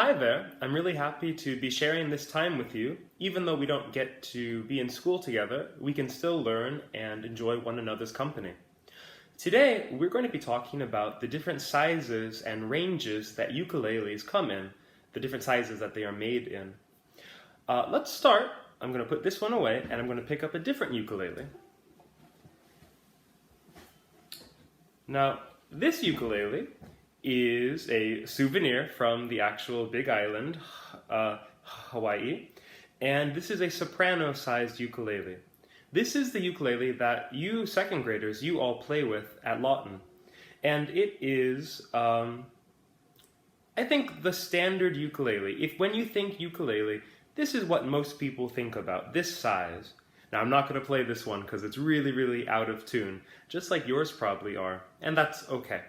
hi there. I'm really happy to be sharing this time with you. Even though we don't get to be in school together, we can still learn and enjoy one another's company. Today, we're going to be talking about the different sizes and ranges that ukuleles come in, the different sizes that they are made in. Let's start. I'm going to put this one away and I'm going to pick up a different ukulele. Now, this ukulele is a souvenir from the actual Big Island, Hawaii, and this is a soprano-sized ukulele. This is the ukulele that you second graders, you all play with at Lawton, and it is, I think, the standard ukulele. When you think ukulele, this is what most people think about, this size. Now, I'm not going to play this one because it's really, really out of tune, just like yours probably are, and that's okay.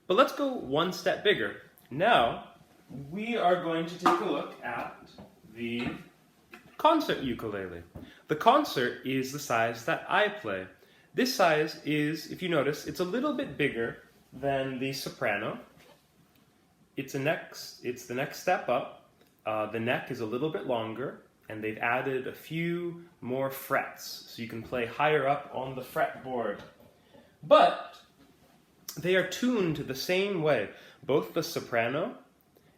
But let's go one step bigger. Now, we are going to take a look at the concert ukulele. The concert is the size that I play. This size is, if you notice, it's a little bit bigger than the soprano. It's the next step up. The neck is a little bit longer, and they've added a few more frets, so you can play higher up on the fretboard. But they are tuned the same way. Both the soprano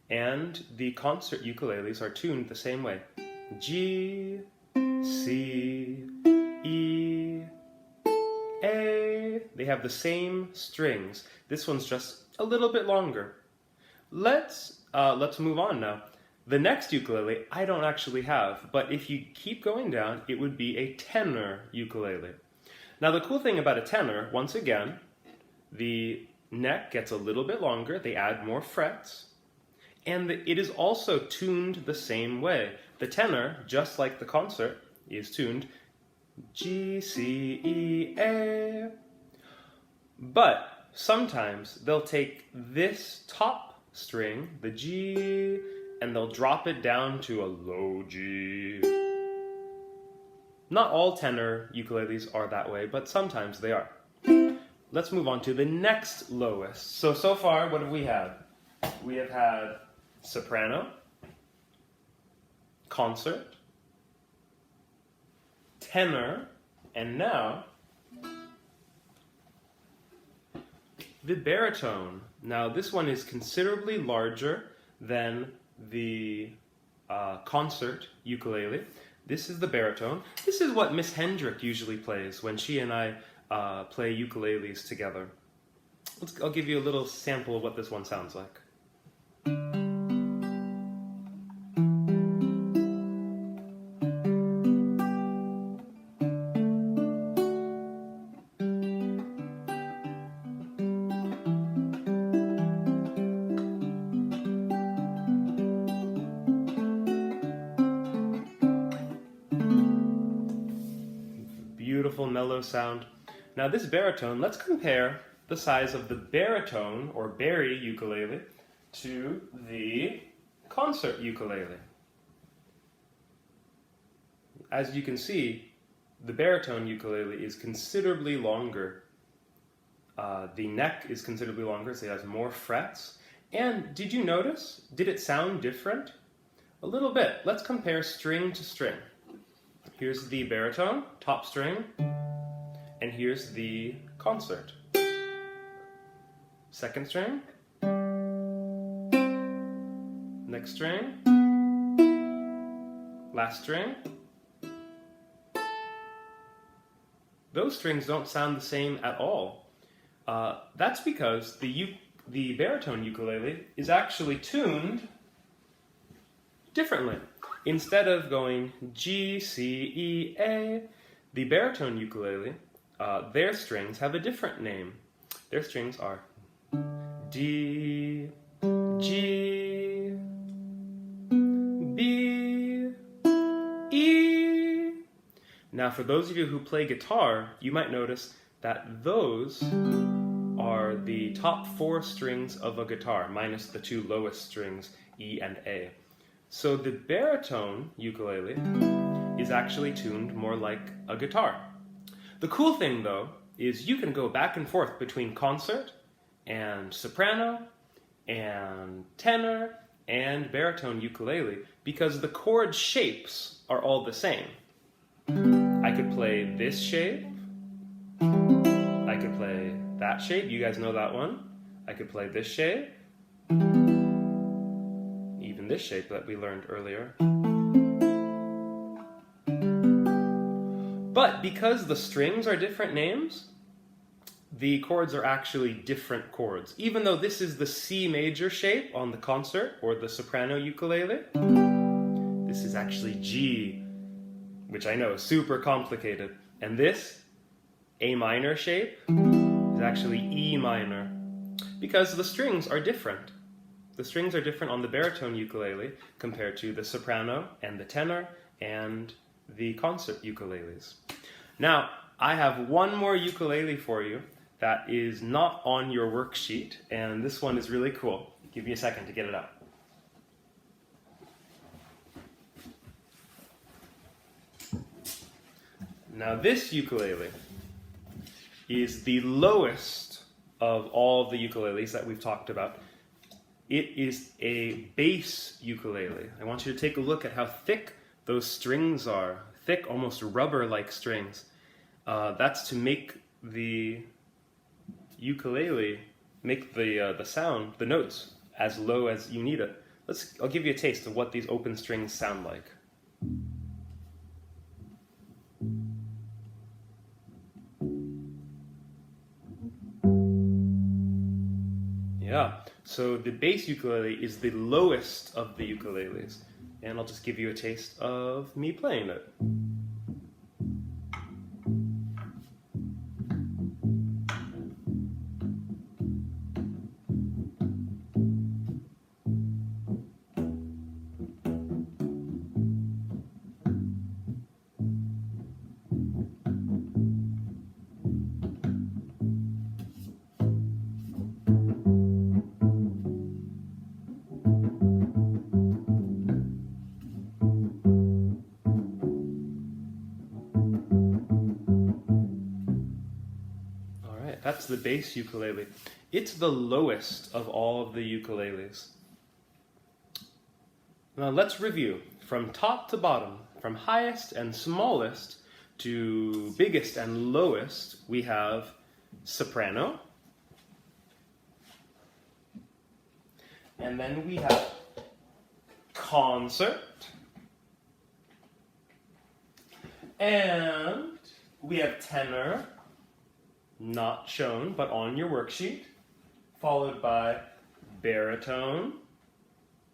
and the concert ukuleles are tuned the same way. G, C, E, A. They have the same strings. This one's just a little bit longer. Let's move on now. The next ukulele I don't actually have, but if you keep going down, it would be a tenor ukulele. Now the cool thing about a tenor, once again, the neck gets a little bit longer, they add more frets, and it is also tuned the same way. The tenor, just like the concert, is tuned G, C, E, A. But sometimes they'll take this top string, the G, and they'll drop it down to a low G. Not all tenor ukuleles are that way, but sometimes they are. Let's move on to the next lowest. So far, what have we had? We have had soprano, concert, tenor, and now the baritone. Now, this one is considerably larger than the concert ukulele. This is the baritone. This is what Miss Hendrick usually plays when she and I play ukuleles together. I'll give you a little sample of what this one sounds like. Beautiful mellow sound. Now this baritone, let's compare the size of the baritone or bari ukulele to the concert ukulele. As you can see, the baritone ukulele is considerably longer. The neck is considerably longer, so it has more frets. And did you notice? Did it sound different? A little bit. Let's compare string to string. Here's the baritone, top string, and here's the concert. Second string, next string, last string. Those strings don't sound the same at all. That's because the baritone ukulele is actually tuned differently. Instead of going G, C, E, A, the baritone ukulele, their strings have a different name. Their strings are D, G, B, E. Now for those of you who play guitar, you might notice that those are the top 4 strings of a guitar, minus the 2 lowest strings, E and A. So the baritone ukulele is actually tuned more like a guitar. The cool thing, though, is you can go back and forth between concert and soprano and tenor and baritone ukulele because the chord shapes are all the same. I could play this shape, I could play that shape, you guys know that one. I could play this shape, even this shape that we learned earlier. But because the strings are different names, the chords are actually different chords. Even though this is the C major shape on the concert or the soprano ukulele, this is actually G, which I know is super complicated. And this A minor shape is actually E minor because the strings are different. The strings are different on the baritone ukulele compared to the soprano and the tenor and the concert ukuleles. Now, I have one more ukulele for you that is not on your worksheet, and this one is really cool. Give me a second to get it out. Now, this ukulele is the lowest of all the ukuleles that we've talked about. It is a bass ukulele. I want you to take a look at how thick those strings are. Thick, almost rubber-like strings. That's to make the ukulele, make the sound, the notes, as low as you need it. I'll give you a taste of what these open strings sound like. Yeah, so the bass ukulele is the lowest of the ukuleles. And I'll just give you a taste of me playing it. That's the bass ukulele. It's the lowest of all of the ukuleles. Now let's review from top to bottom, from highest and smallest to biggest and lowest. We have soprano, and then we have concert, and we have tenor, not shown, but on your worksheet, followed by baritone.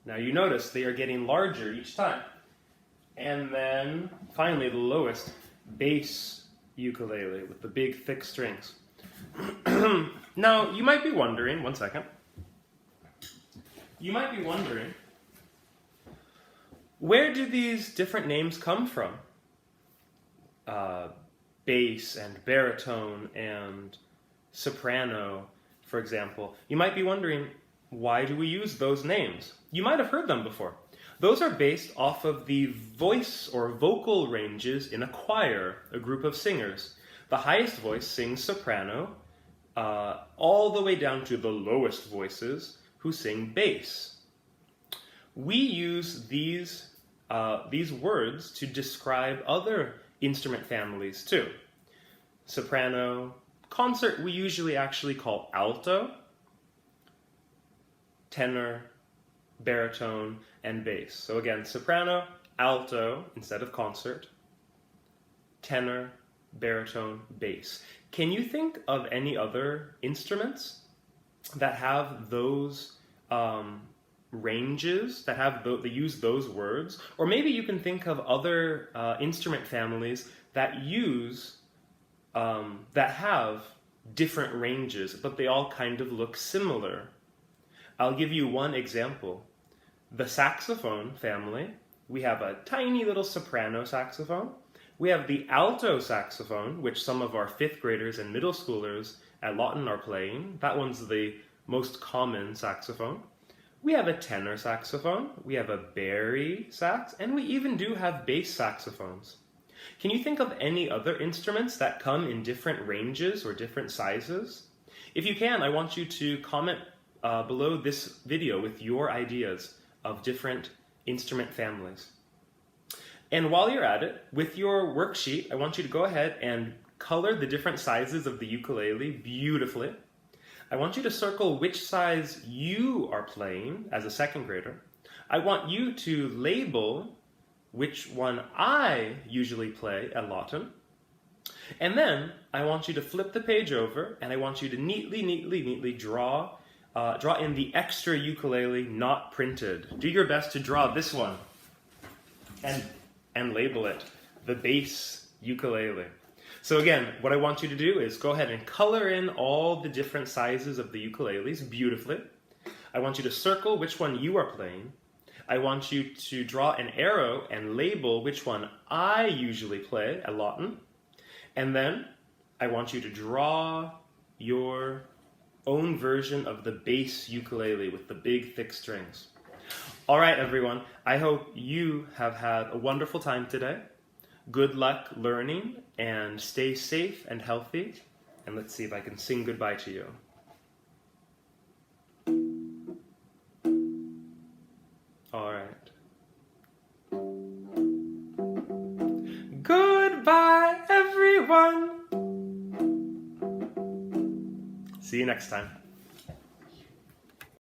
Now you notice they are getting larger each time. And then, finally, the lowest, bass ukulele with the big, thick strings. Now, you might be wondering, one second. You might be wondering, where do these different names come from? Bass and baritone and soprano, for example. You might be wondering, why do we use those names? You might have heard them before. Those are based off of the voice or vocal ranges in a choir, a group of singers. The highest voice sings soprano, all the way down to the lowest voices who sing bass. We use these words to describe other instrument families too. Soprano, concert we usually actually call alto, tenor, baritone, and bass. So again, soprano, alto instead of concert, tenor, baritone, bass. Can you think of any other instruments that have those ranges, that use those words? Or maybe you can think of other instrument families that have different ranges, but they all kind of look similar. I'll give you one example. The saxophone family, we have a tiny little soprano saxophone. We have the alto saxophone, which some of our 5th graders and middle schoolers at Lawton are playing. That one's the most common saxophone. We have a tenor saxophone, we have a bari sax, and we even do have bass saxophones. Can you think of any other instruments that come in different ranges or different sizes? If you can, I want you to comment below this video with your ideas of different instrument families. And while you're at it, with your worksheet, I want you to go ahead and color the different sizes of the ukulele beautifully. I want you to circle which size you are playing as a second grader. I want you to label which one I usually play at Lawton. And then I want you to flip the page over and I want you to neatly draw in the extra ukulele not printed. Do your best to draw this one and label it the bass ukulele. So again, what I want you to do is go ahead and color in all the different sizes of the ukuleles beautifully. I want you to circle which one you are playing. I want you to draw an arrow and label which one I usually play at Lawton. And then I want you to draw your own version of the bass ukulele with the big thick strings. All right, everyone, I hope you have had a wonderful time today. Good luck learning and stay safe and healthy. And let's see if I can sing goodbye to you. All right. Goodbye, everyone. See you next time.